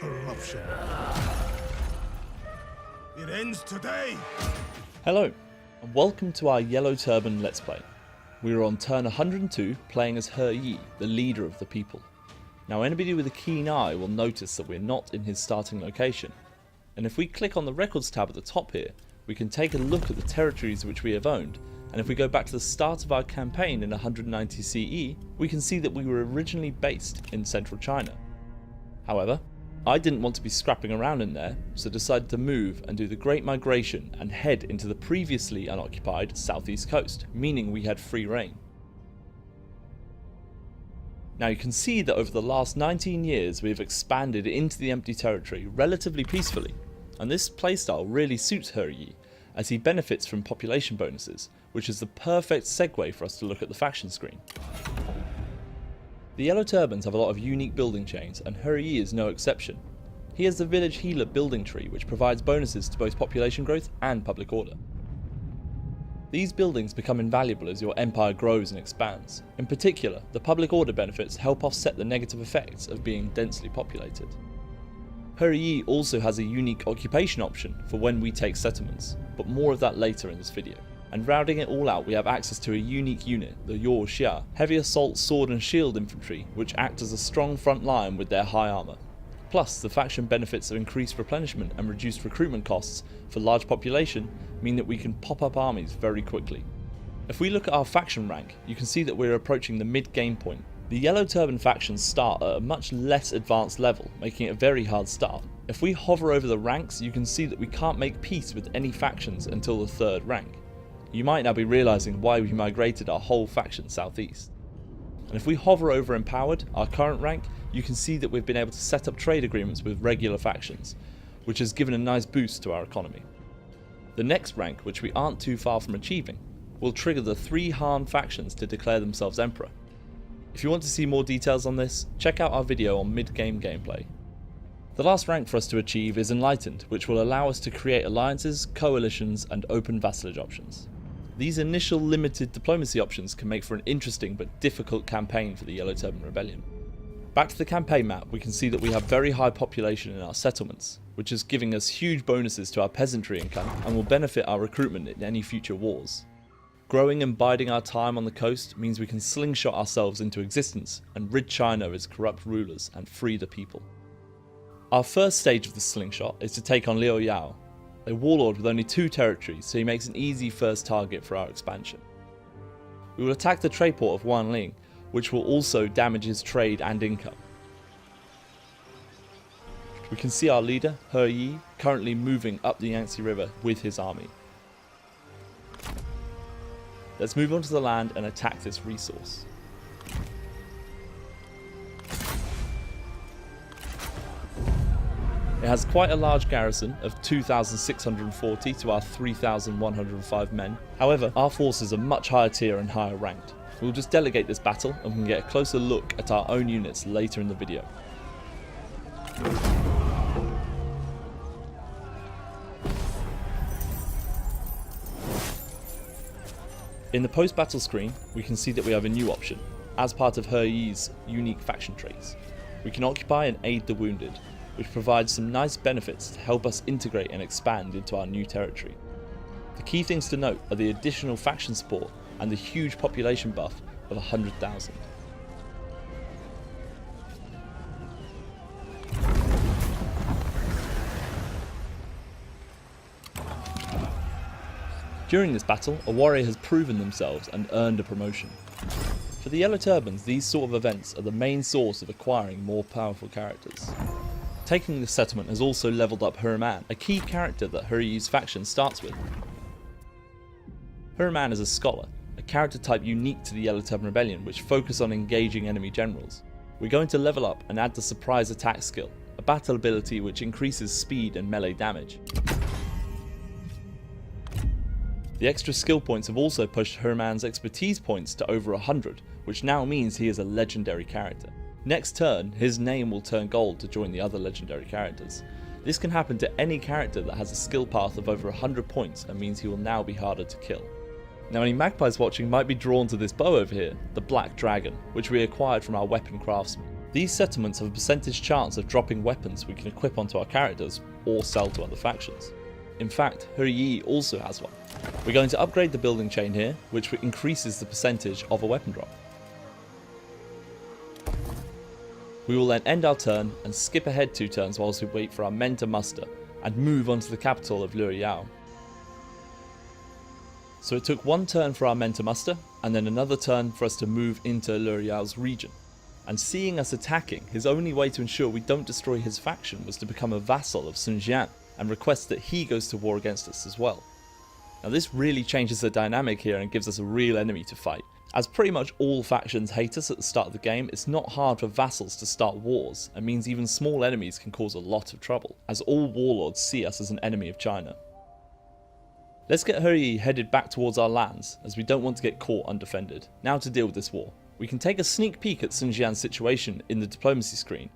corruption. It ends today! Hello, and welcome to our Yellow Turban Let's Play. We are on turn 102, playing as Yi, the leader of the people. Now anybody with a keen eye will notice that we're not in his starting location, and if we click on the records tab at the top here, we can take a look at the territories which we have owned, and if we go back to the start of our campaign in 190 CE, we can see that we were originally based in central China. However, I didn't want to be scrapping around in there, so decided to move and do the Great Migration and head into the previously unoccupied southeast coast, meaning we had free reign. Now you can see that over the last 19 years we have expanded into the empty territory relatively peacefully, and this playstyle really suits Yi, as he benefits from population bonuses, which is the perfect segue for us to look at the faction screen. The Yellow Turbans have a lot of unique building chains, and Yi is no exception. He has the Village Healer building tree, which provides bonuses to both population growth and public order. These buildings become invaluable as your empire grows and expands. In particular, the public order benefits help offset the negative effects of being densely populated. Yi also has a unique occupation option for when we take settlements, but more of that later in this video. And rounding it all out, we have access to a unique unit, the Yor Xia, heavy assault sword and shield infantry, which act as a strong front line with their high armour. Plus, the faction benefits of increased replenishment and reduced recruitment costs for large population mean that we can pop up armies very quickly. If we look at our faction rank, you can see that we're approaching the mid-game point. The Yellow Turban factions start at a much less advanced level, making it a very hard start. If we hover over the ranks, you can see that we can't make peace with any factions until the 3rd rank. You might now be realising why we migrated our whole faction southeast. And if we hover over Empowered, our current rank, you can see that we've been able to set up trade agreements with regular factions, which has given a nice boost to our economy. The next rank, which we aren't too far from achieving, will trigger the 3 Han factions to declare themselves Emperor. If you want to see more details on this, check out our video on mid-game gameplay. The last rank for us to achieve is Enlightened, which will allow us to create alliances, coalitions, and open vassalage options. These initial limited diplomacy options can make for an interesting but difficult campaign for the Yellow Turban Rebellion. Back to the campaign map, we can see that we have very high population in our settlements, which is giving us huge bonuses to our peasantry income and will benefit our recruitment in any future wars. Growing and biding our time on the coast means we can slingshot ourselves into existence and rid China of its corrupt rulers and free the people. Our first stage of the slingshot is to take on Liu Yao, a warlord with only 2 territories, so he makes an easy first target for our expansion. We will attack the trade port of Wanling, which will also damage his trade and income. We can see our leader, Yi, currently moving up the Yangtze River with his army. Let's move onto the land and attack this resource. It has quite a large garrison of 2,640 to our 3,105 men. However, our forces are much higher tier and higher ranked. We'll just delegate this battle and we can get a closer look at our own units later in the video. In the post-battle screen, we can see that we have a new option, as part of Yi's unique faction traits. We can occupy and aid the wounded, which provides some nice benefits to help us integrate and expand into our new territory. The key things to note are the additional faction support and the huge population buff of 100,000. During this battle, a warrior has proven themselves and earned a promotion. For the Yellow Turbans, these sort of events are the main source of acquiring more powerful characters. Taking this settlement has also leveled up Herman, a key character that Yi's faction starts with. Herman is a scholar, a character type unique to the Yellow Turban Rebellion which focus on engaging enemy generals. We're going to level up and add the surprise attack skill, a battle ability which increases speed and melee damage. The extra skill points have also pushed Herman's expertise points to over 100, which now means he is a legendary character. Next turn, his name will turn gold to join the other legendary characters. This can happen to any character that has a skill path of over 100 points and means he will now be harder to kill. Now any magpies watching might be drawn to this bow over here, the Black Dragon, which we acquired from our weapon craftsman. These settlements have a percentage chance of dropping weapons we can equip onto our characters or sell to other factions. In fact, Yi also has one. We're going to upgrade the building chain here, which increases the percentage of a weapon drop. We will then end our turn and skip ahead 2 turns whilst we wait for our men to muster and move on to the capital of Luriao. So it took 1 turn for our men to muster and then another turn for us to move into Luriao's region. And seeing us attacking, his only way to ensure we don't destroy his faction was to become a vassal of Sun Jian and request that he goes to war against us as well. Now this really changes the dynamic here and gives us a real enemy to fight. As pretty much all factions hate us at the start of the game, it's not hard for vassals to start wars, and means even small enemies can cause a lot of trouble, as all warlords see us as an enemy of China. Let's get Yi headed back towards our lands, as we don't want to get caught undefended. Now to deal with this war. We can take a sneak peek at Sun Jian's situation in the diplomacy screen.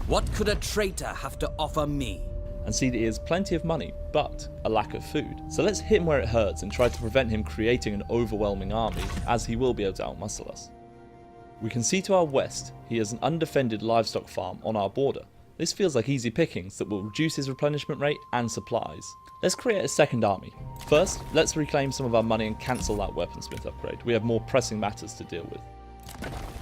What could a traitor have to offer me? And see that he has plenty of money, but a lack of food. So let's hit him where it hurts and try to prevent him creating an overwhelming army, as he will be able to outmuscle us. We can see to our west, he has an undefended livestock farm on our border. This feels like easy pickings that will reduce his replenishment rate and supplies. Let's create a second army. First, let's reclaim some of our money and cancel that weaponsmith upgrade. We have more pressing matters to deal with.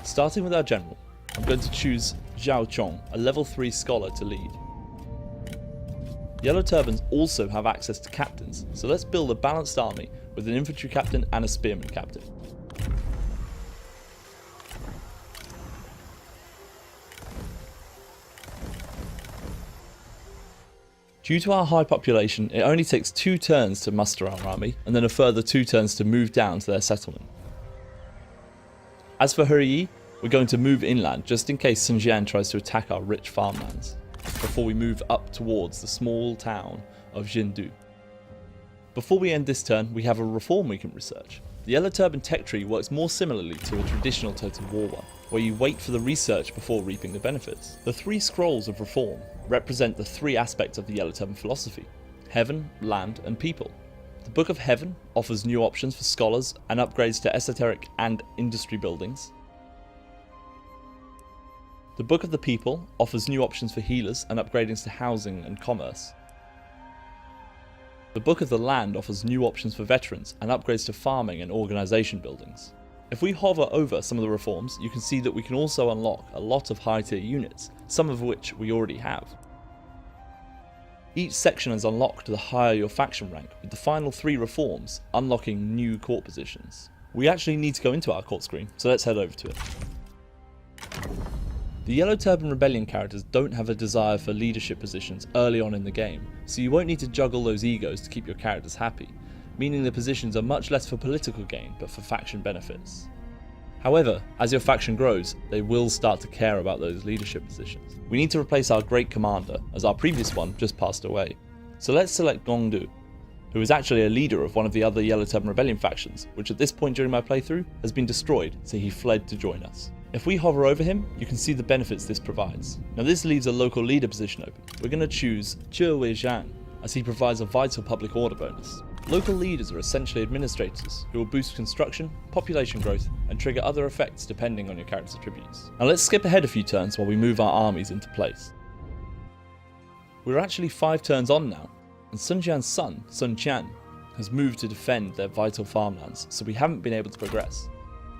Starting with our general, I'm going to choose Zhao Chong, a level 3 scholar, to lead. Yellow Turbans also have access to captains, so let's build a balanced army with an infantry captain and a spearman captain. Due to our high population, it only takes 2 turns to muster our army, and then a further 2 turns to move down to their settlement. As for Yi, we're going to move inland just in case Sun Jian tries to attack our rich farmlands, before we move up towards the small town of Jindu. Before we end this turn, we have a reform we can research. The Yellow Turban tech tree works more similarly to a traditional Total War one, where you wait for the research before reaping the benefits. The 3 scrolls of reform represent the 3 aspects of the Yellow Turban philosophy: heaven, land, and people. The Book of Heaven offers new options for scholars and upgrades to esoteric and industry buildings. The Book of the People offers new options for healers and upgradings to housing and commerce. The Book of the Land offers new options for veterans and upgrades to farming and organisation buildings. If we hover over some of the reforms, you can see that we can also unlock a lot of high tier units, some of which we already have. Each section is unlocked the higher your faction rank, with the final 3 reforms unlocking new court positions. We actually need to go into our court screen, so let's head over to it. The Yellow Turban Rebellion characters don't have a desire for leadership positions early on in the game, so you won't need to juggle those egos to keep your characters happy, meaning the positions are much less for political gain but for faction benefits. However, as your faction grows, they will start to care about those leadership positions. We need to replace our great commander, as our previous one just passed away. So let's select Gongdu, who is actually a leader of one of the other Yellow Turban Rebellion factions, which at this point during my playthrough has been destroyed, so he fled to join us. If we hover over him, you can see the benefits this provides. Now this leaves a local leader position open. We're going to choose Zhe Wei Zhang, as he provides a vital public order bonus. Local leaders are essentially administrators who will boost construction, population growth, and trigger other effects depending on your character's attributes. Now let's skip ahead a few turns while we move our armies into place. We're actually 5 turns on now, and Sun Jian's son, Sun Qian, has moved to defend their vital farmlands, so we haven't been able to progress.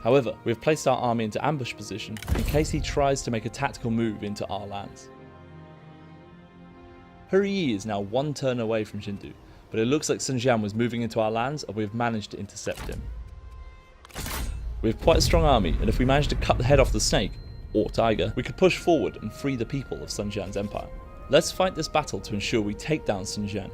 However, we have placed our army into ambush position in case he tries to make a tactical move into our lands. Yi is now 1 turn away from Jindu, but it looks like Sun Jian was moving into our lands and we have managed to intercept him. We have quite a strong army, and if we manage to cut the head off the snake, or tiger, we could push forward and free the people of Sun Jian's empire. Let's fight this battle to ensure we take down Sun Jian.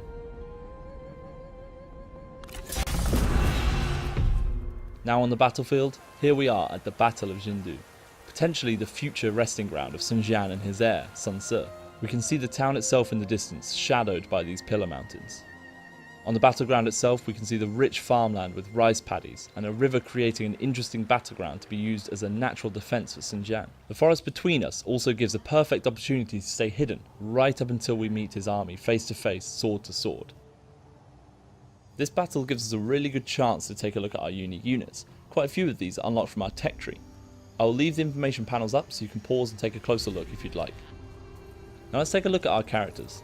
Now on the battlefield, here we are at the Battle of Jindu, potentially the future resting ground of Sun Jian and his heir, Sun Ce. We can see the town itself in the distance, shadowed by these pillar mountains. On the battleground itself, we can see the rich farmland with rice paddies, and a river creating an interesting battleground to be used as a natural defence for Sun Jian. The forest between us also gives a perfect opportunity to stay hidden, right up until we meet his army face to face, sword to sword. This battle gives us a really good chance to take a look at our unique units. Quite a few of these are unlocked from our tech tree. I'll leave the information panels up so you can pause and take a closer look if you'd like. Now let's take a look at our characters.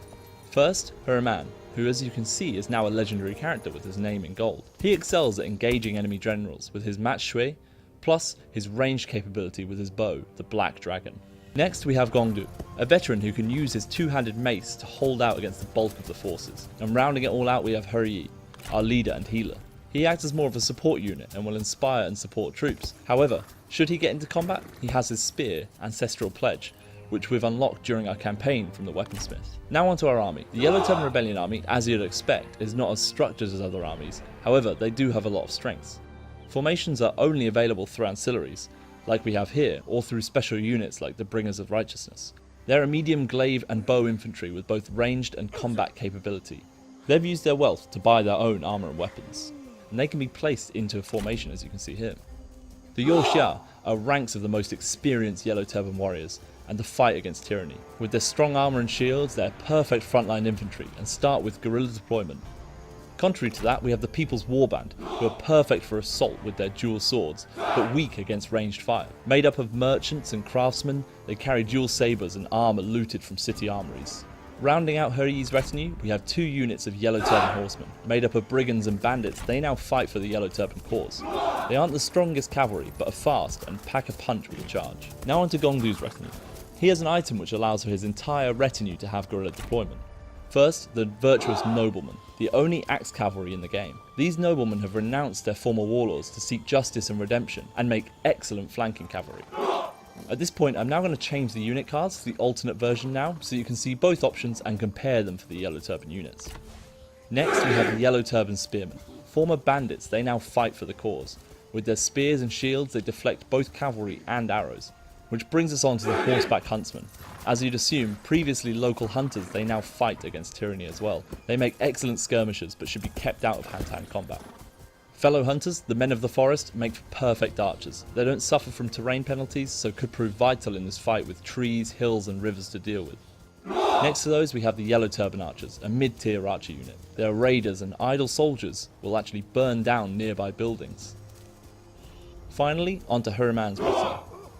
First, Huraman, who as you can see is now a legendary character with his name in gold. He excels at engaging enemy generals with his mat shui, plus his ranged capability with his bow, the Black Dragon. Next we have Gongdu, a veteran who can use his two-handed mace to hold out against the bulk of the forces. And rounding it all out we have Huryi, our leader and healer. He acts as more of a support unit and will inspire and support troops. However, should he get into combat, he has his spear, Ancestral Pledge, which we've unlocked during our campaign from the weaponsmith. Now onto our army. The Yellow Turban Rebellion army, as you'd expect, is not as structured as other armies. However, they do have a lot of strengths. Formations are only available through ancillaries, like we have here, or through special units like the Bringers of Righteousness. They're a medium glaive and bow infantry with both ranged and combat capability. They've used their wealth to buy their own armour and weapons, and they can be placed into a formation as you can see here. The Yorxia are ranks of the most experienced Yellow Turban warriors and the fight against tyranny. With their strong armour and shields, they're perfect frontline infantry and start with guerrilla deployment. Contrary to that, we have the People's Warband, who are perfect for assault with their dual swords, but weak against ranged fire. Made up of merchants and craftsmen, they carry dual sabres and armour looted from city armories. Rounding out Huryi's retinue, we have 2 units of Yellow Turban horsemen. Made up of brigands and bandits, they now fight for the Yellow Turban cause. They aren't the strongest cavalry, but are fast and pack a punch with a charge. Now onto Gongdu's retinue. He has an item which allows for his entire retinue to have guerrilla deployment. First, the Virtuous Noblemen, the only axe cavalry in the game. These noblemen have renounced their former warlords to seek justice and redemption, and make excellent flanking cavalry. At this point, I'm now going to change the unit cards to the alternate version now, so you can see both options and compare them for the Yellow Turban units. Next, we have the Yellow Turban Spearmen. Former bandits, they now fight for the cause. With their spears and shields, they deflect both cavalry and arrows. Which brings us on to the Horseback Huntsmen. As you'd assume, previously local hunters, they now fight against tyranny as well. They make excellent skirmishers, but should be kept out of hand-to-hand combat. Fellow hunters, the Men of the Forest, make for perfect archers. They don't suffer from terrain penalties, so could prove vital in this fight with trees, hills and rivers to deal with. Next to those we have the Yellow Turban Archers, a mid-tier archer unit. They are raiders and idle soldiers will actually burn down nearby buildings. Finally, onto Huraman's retinue.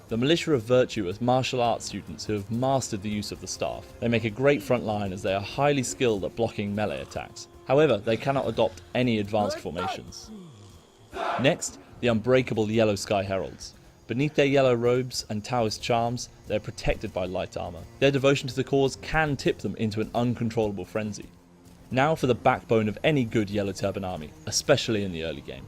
The Militia of Virtue are martial arts students who have mastered the use of the staff. They make a great front line as they are highly skilled at blocking melee attacks. However, they cannot adopt any advanced formations. Next, the unbreakable Yellow Sky Heralds. Beneath their yellow robes and Taoist charms, they are protected by light armour. Their devotion to the cause can tip them into an uncontrollable frenzy. Now for the backbone of any good Yellow Turban army, especially in the early game.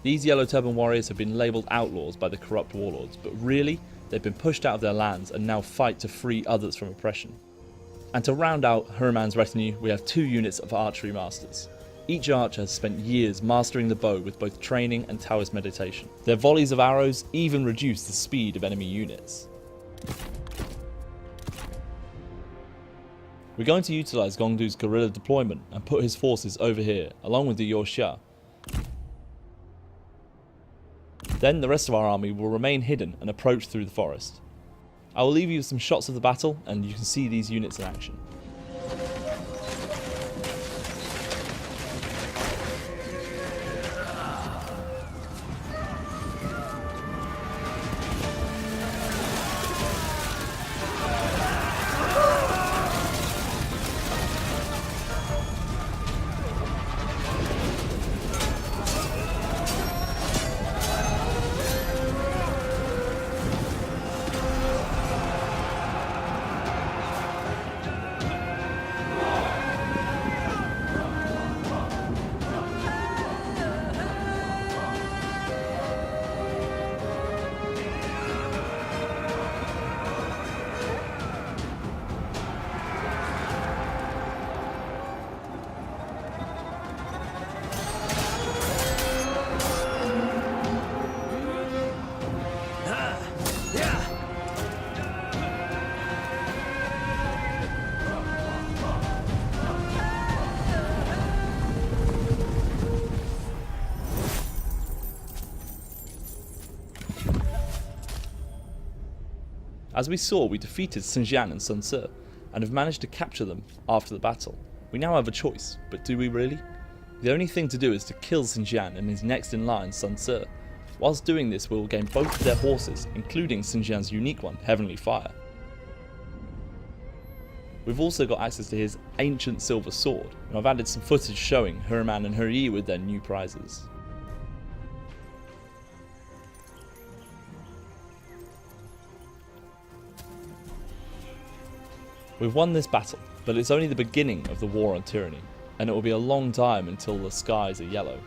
These Yellow Turban warriors have been labelled outlaws by the corrupt warlords, but really, they've been pushed out of their lands and now fight to free others from oppression. And to round out Huraman's retinue, we have 2 units of archery masters. Each archer has spent years mastering the bow with both training and Taoist meditation. Their volleys of arrows even reduce the speed of enemy units. We're going to utilise Gongdu's guerrilla deployment and put his forces over here, along with the Yorxia. Then the rest of our army will remain hidden and approach through the forest. I will leave you with some shots of the battle and you can see these units in action. As we saw, we defeated Xinjiang and Sun Ce, and have managed to capture them after the battle. We now have a choice, but do we really? The only thing to do is to kill Xinjiang and his next in line, Sun Ce, Whilst doing this, we will gain both of their horses, including Xinjiang's unique one, Heavenly Fire. We've also got access to his ancient silver sword, and I've added some footage showing Huraman and Huryi with their new prizes. We've won this battle, but it's only the beginning of the war on tyranny, and it will be a long time until the skies are yellow.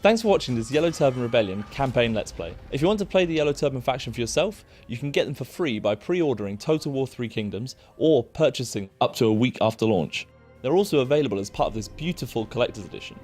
Thanks for watching this Yellow Turban Rebellion campaign Let's Play. If you want to play the Yellow Turban faction for yourself, you can get them for free by pre-ordering Total War 3 Kingdoms or purchasing up to a week after launch. They're also available as part of this beautiful collector's edition.